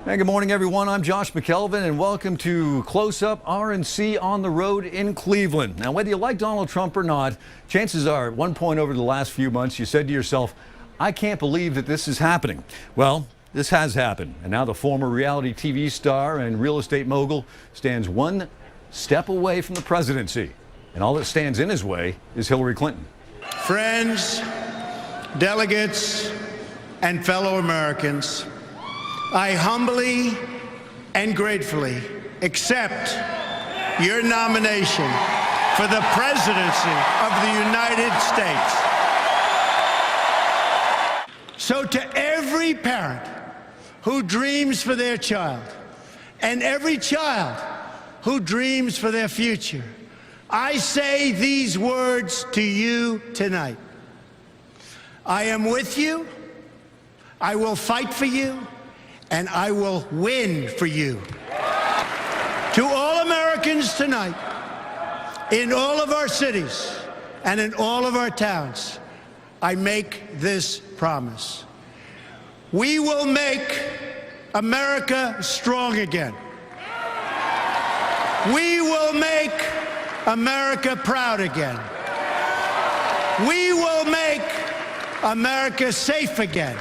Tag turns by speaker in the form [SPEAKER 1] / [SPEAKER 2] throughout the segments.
[SPEAKER 1] Hey, good morning, everyone. I'm Josh McKelvin, and welcome to Close Up RNC on the road in Cleveland. Now, whether you like Donald Trump or not, chances are at one point over the last few months, you said to yourself, I can't believe that this is happening. Well, this has happened, and now the former reality TV star and real estate mogul stands one step away from the presidency, and all that stands in his way is Hillary Clinton.
[SPEAKER 2] Friends, delegates, and fellow Americans, I humbly and gratefully accept your nomination for the presidency of the United States. So to every parent who dreams for their child, and every child who dreams for their future, I say these words to you tonight. I am with you, I will fight for you, and I will win for you. To all Americans tonight, in all of our cities and in all of our towns, I make this promise. We will make America strong again. We will make America proud again. We will make America safe again.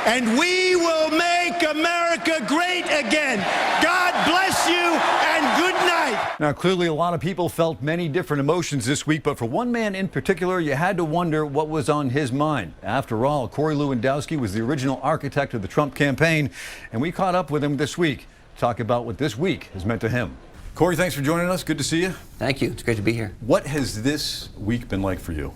[SPEAKER 2] And we will make America great again. God bless you and good night.
[SPEAKER 1] Now, clearly a lot of people felt many different emotions this week, but for one man in particular, you had to wonder what was on his mind. After all, Corey Lewandowski was the original architect of the Trump campaign, and we caught up with him this week to talk about what this week has meant to him. Corey, thanks for joining us. Good to see you.
[SPEAKER 3] Thank you. It's great to be here.
[SPEAKER 1] What has this week been like for you?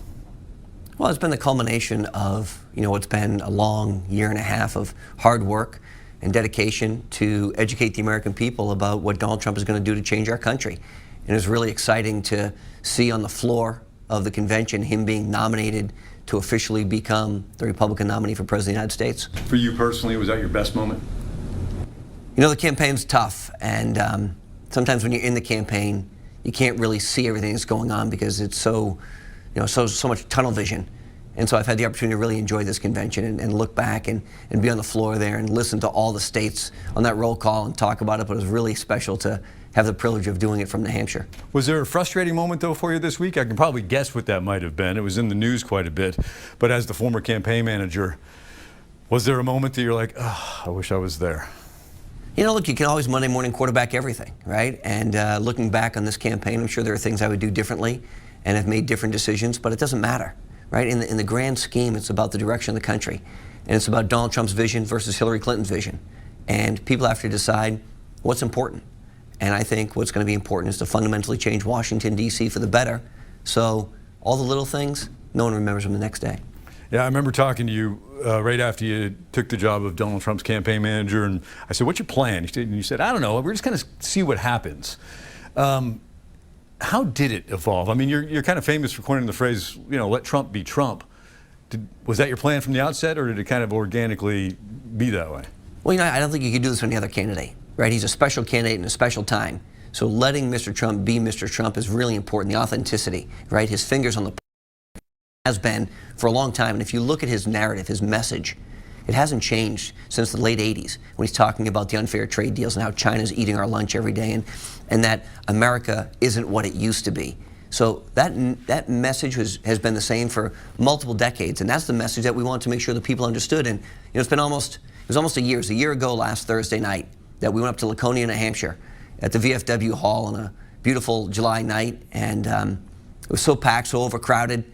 [SPEAKER 3] Well, it's been the culmination of, what's been a long year and a half of hard work and dedication to educate the American people about what Donald Trump is going to do to change our country. And it was really exciting to see on the floor of the convention him being nominated to officially become the Republican nominee for President of the United States.
[SPEAKER 1] For you personally, was that your best moment?
[SPEAKER 3] The campaign's tough, and sometimes when you're in the campaign, you can't really see everything that's going on because it's so much tunnel vision. And so I've had the opportunity to really enjoy this convention and look back and be on the floor there and listen to all the states on that roll call and talk about it. But it was really special to have the privilege of doing it from New Hampshire.
[SPEAKER 1] Was there a frustrating moment, though, for you this week? I can probably guess what that might have been. It was in the news quite a bit. But as the former campaign manager, was there a moment that you're like, oh, I wish I was there?
[SPEAKER 3] Look, you can always Monday morning quarterback everything, right? And looking back on this campaign, I'm sure there are things I would do differently and have made different decisions, but it doesn't matter, right? In the grand scheme, it's about the direction of the country. And it's about Donald Trump's vision versus Hillary Clinton's vision. And people have to decide what's important. And I think what's going to be important is to fundamentally change Washington, D.C. for the better. So all the little things, no one remembers them the next day.
[SPEAKER 1] Yeah, I remember talking to you right after you took the job of Donald Trump's campaign manager, and I said, what's your plan? And you said, I don't know, we're just going to see what happens. How did it evolve? I mean, you're kind of famous for coining the phrase, let Trump be Trump. Was that your plan from the outset, or did it kind of organically be that way?
[SPEAKER 3] Well, I don't think you could do this with any other candidate, right? He's a special candidate in a special time. So letting Mr. Trump be Mr. Trump is really important, the authenticity, right? His fingers on the has been for a long time. And if you look at his narrative, his message, it hasn't changed since the late 80s when he's talking about the unfair trade deals and how China's eating our lunch every day and that America isn't what it used to be. So that message has been the same for multiple decades, and that's the message that we want to make sure that people understood. And it was almost a year. It was a year ago last Thursday night that we went up to Laconia, New Hampshire at the VFW Hall on a beautiful July night, and it was so packed, so overcrowded.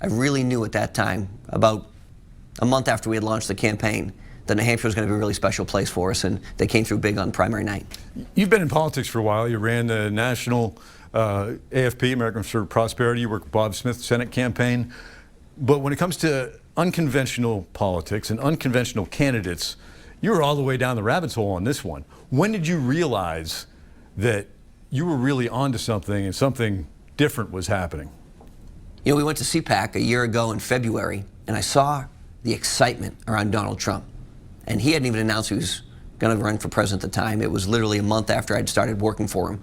[SPEAKER 3] I really knew at that time, about a month after we had launched the campaign, that New Hampshire was going to be a really special place for us, and they came through big on primary night. You've
[SPEAKER 1] been in politics for a while. You ran the national AFP, American for Prosperity. You worked with Bob Smith's Senate campaign. But when it comes to unconventional politics and unconventional candidates, you were all the way down the rabbit's hole on this one. When did you realize that you were really onto something and something different was happening?
[SPEAKER 3] We went to CPAC a year ago in February, and I saw the excitement around Donald Trump. And he hadn't even announced he was going to run for president at the time. It was literally a month after I'd started working for him.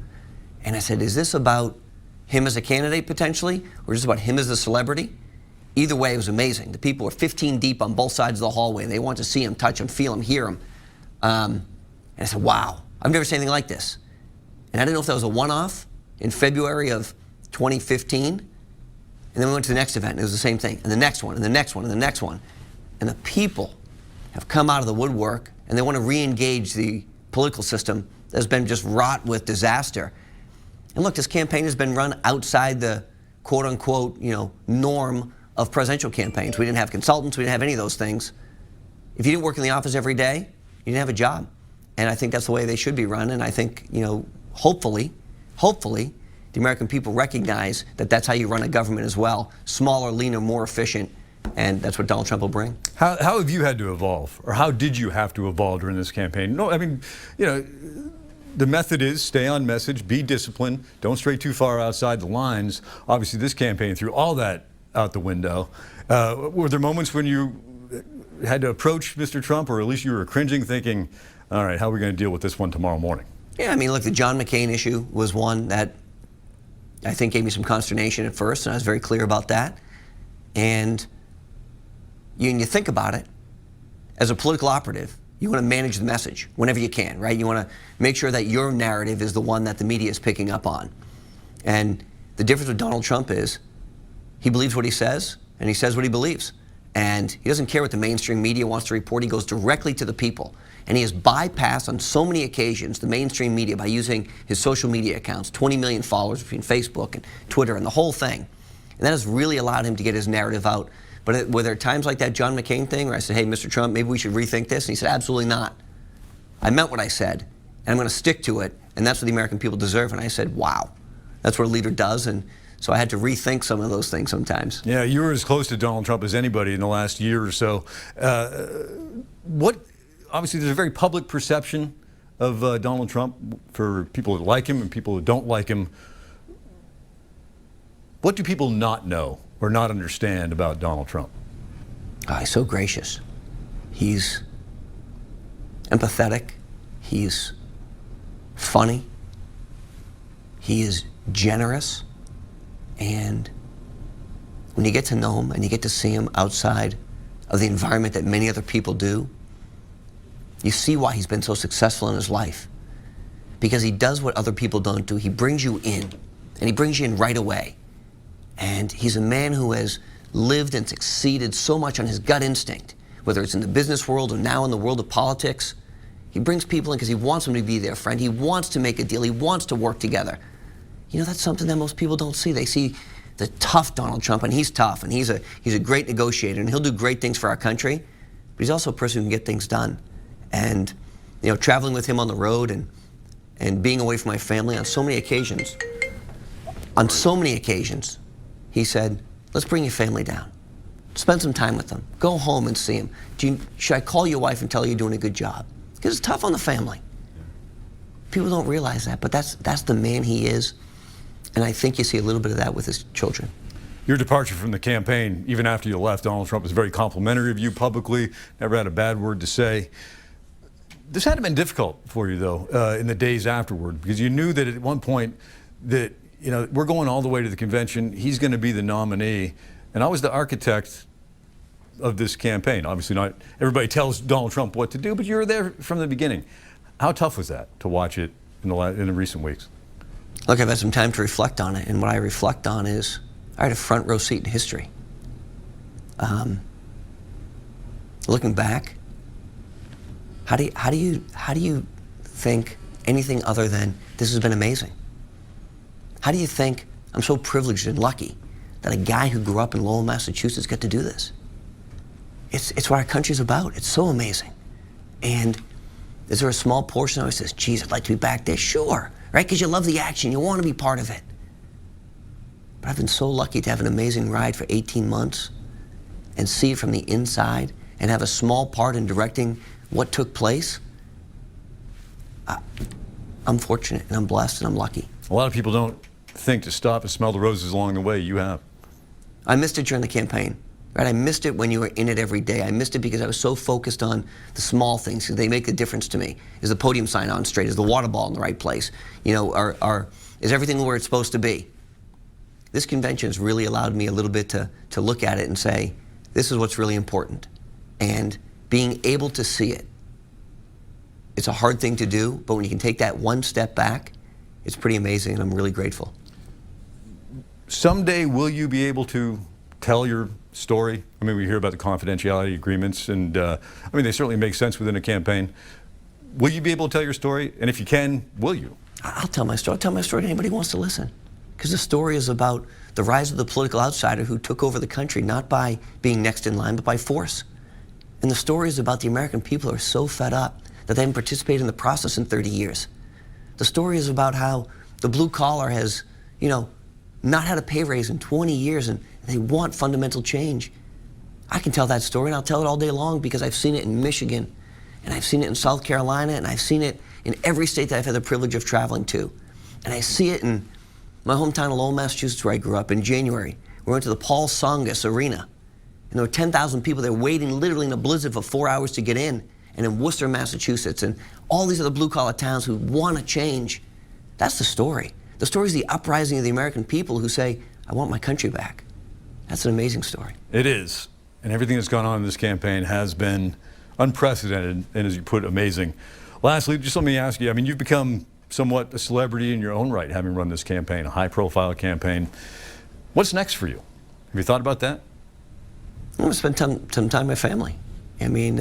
[SPEAKER 3] And I said, is this about him as a candidate potentially, or is this about him as a celebrity? either way, it was amazing. The people were 15 deep on both sides of the hallway. They wanted to see him, touch him, feel him, hear him. And I said, wow, I've never seen anything like this. And I didn't know if that was a one-off in February of 2015. And then we went to the next event, and it was the same thing. And the next one, and the next one, and the next one. And the people have come out of the woodwork, and they want to re-engage the political system that has been just wrought with disaster. And look, this campaign has been run outside the quote-unquote, norm of presidential campaigns. We didn't have consultants. We didn't have any of those things. If you didn't work in the office every day, you didn't have a job. And I think that's the way they should be run. And I think, hopefully, the American people recognize that that's how you run a government as well. Smaller, leaner, more efficient. And that's what Donald Trump will bring.
[SPEAKER 1] How have you had to evolve, or how did you have to evolve during this campaign? No, I mean, the method is stay on message, be disciplined, don't stray too far outside the lines. Obviously, this campaign threw all that out the window. Were there moments when you had to approach Mr. Trump, or at least you were cringing, thinking, all right, how are we going to deal with this one tomorrow morning? Yeah,
[SPEAKER 3] I mean, look, the John McCain issue was one that I think gave me some consternation at first, and I was very clear about that. And you think about it, as a political operative, you want to manage the message whenever you can, right? You want to make sure that your narrative is the one that the media is picking up on. And the difference with Donald Trump is he believes what he says, and he says what he believes. And he doesn't care what the mainstream media wants to report. He goes directly to the people. And he has bypassed on so many occasions the mainstream media by using his social media accounts, 20 million followers between Facebook and Twitter and the whole thing. And that has really allowed him to get his narrative out. But were there times like that John McCain thing where I said, hey, Mr. Trump, maybe we should rethink this? And he said, absolutely not. I meant what I said, and I'm going to stick to it, and that's what the American people deserve. And I said, wow, that's what a leader does. And so I had to rethink some of those things sometimes.
[SPEAKER 1] Yeah, you were as close to Donald Trump as anybody in the last year or so. Obviously, there's a very public perception of Donald Trump for people that like him and people that don't like him. What do people not know or not understand about Donald Trump?
[SPEAKER 3] He's so gracious. He's empathetic. He's funny. He is generous. And when you get to know him and you get to see him outside of the environment that many other people do, you see why he's been so successful in his life. Because he does what other people don't do. He brings you in, and he brings you in right away. And he's a man who has lived and succeeded so much on his gut instinct, whether it's in the business world or now in the world of politics. He brings people in because he wants them to be their friend. He wants to make a deal. He wants to work together. That's something that most people don't see. They see the tough Donald Trump, and he's tough, and he's a great negotiator, and he'll do great things for our country. But he's also a person who can get things done. And traveling with him on the road and being away from my family on so many occasions, he said, let's bring your family down. Spend some time with them. Go home and see them. Should I call your wife and tell her you're doing a good job? Because it's tough on the family. People don't realize that, but that's the man he is. And I think you see a little bit of that with his children.
[SPEAKER 1] Your departure from the campaign, even after you left, Donald Trump was very complimentary of you publicly, never had a bad word to say. This hadn't been difficult for you, though, in the days afterward, because you knew that at one point that, we're going all the way to the convention, he's going to be the nominee, and I was the architect of this campaign. Obviously not everybody tells Donald Trump what to do, but you were there from the beginning. How tough was that to watch it in the recent weeks?
[SPEAKER 3] Look, I've had some time to reflect on it, and what I reflect on is I had a front row seat in history. Looking back, how do you think anything other than this has been amazing? How do you think I'm so privileged and lucky that a guy who grew up in Lowell, Massachusetts got to do this? It's what our country's about. It's so amazing. And is there a small portion of us that says, geez, I'd like to be back there? Sure, right? Because you love the action. You want to be part of it. But I've been so lucky to have an amazing ride for 18 months and see it from the inside and have a small part in directing what took place. I'm fortunate and I'm blessed and I'm lucky.
[SPEAKER 1] A lot of people don't think to stop and smell the roses along the way. You have.
[SPEAKER 3] I missed it during the campaign. Right? I missed it when you were in it every day. I missed it because I was so focused on the small things because they make a difference to me. Is the podium sign on straight? Is the water ball in the right place? Is everything where it's supposed to be? this convention has really allowed me a little bit to look at it and say, this is what's really important. And being able to see it. It's a hard thing to do, but when you can take that one step back, it's pretty amazing, and I'm really grateful.
[SPEAKER 1] Someday, will you be able to tell your story? I mean, we hear about the confidentiality agreements, and I mean, they certainly make sense within a campaign. Will you be able to tell your story? And if you can, will you?
[SPEAKER 3] I'll tell my story. I'll tell my story to anybody who wants to listen. Because the story is about the rise of the political outsider who took over the country, not by being next in line, but by force. And the story is about the American people who are so fed up that they haven't participated in the process in 30 years. The story is about how the blue collar has, you know, not had a pay raise in 20 years, and they want fundamental change. I can tell that story, and I'll tell it all day long because I've seen it in Michigan, and I've seen it in South Carolina, and I've seen it in every state that I've had the privilege of traveling to. And I see it in my hometown of Lowell, Massachusetts, where I grew up. In January, we went to the Paul Tsongas Arena, and there were 10,000 people there waiting literally in a blizzard for 4 hours to get in. And in Worcester, Massachusetts, and all these other blue-collar towns who want to change. That's the story. The story is the uprising of the American people who say, I want my country back. That's an amazing story.
[SPEAKER 1] It is. And everything that's gone on in this campaign has been unprecedented and, as you put, amazing. Lastly, just let me ask you, I mean, you've become somewhat a celebrity in your own right, having run this campaign, a high-profile campaign. What's next for you? Have you thought about that?
[SPEAKER 3] I'm going to spend some time with my family. I mean,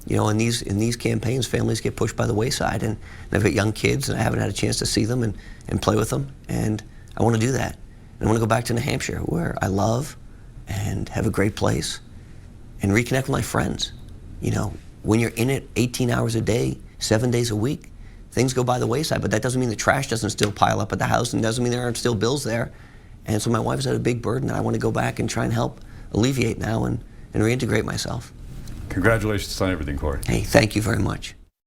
[SPEAKER 3] you know, in these campaigns, families get pushed by the wayside, and I've got young kids, and I haven't had a chance to see them and play with them, and I want to do that. And I want to go back to New Hampshire, where I love and have a great place, and reconnect with my friends. You know, when you're in it 18 hours a day, 7 days a week, things go by the wayside, but that doesn't mean the trash doesn't still pile up at the house, and doesn't mean there aren't still bills there. And so my wife's had a big burden, and I want to go back and try and help alleviate now and reintegrate myself.
[SPEAKER 1] Congratulations on everything, Corey.
[SPEAKER 3] Hey, thank you very much.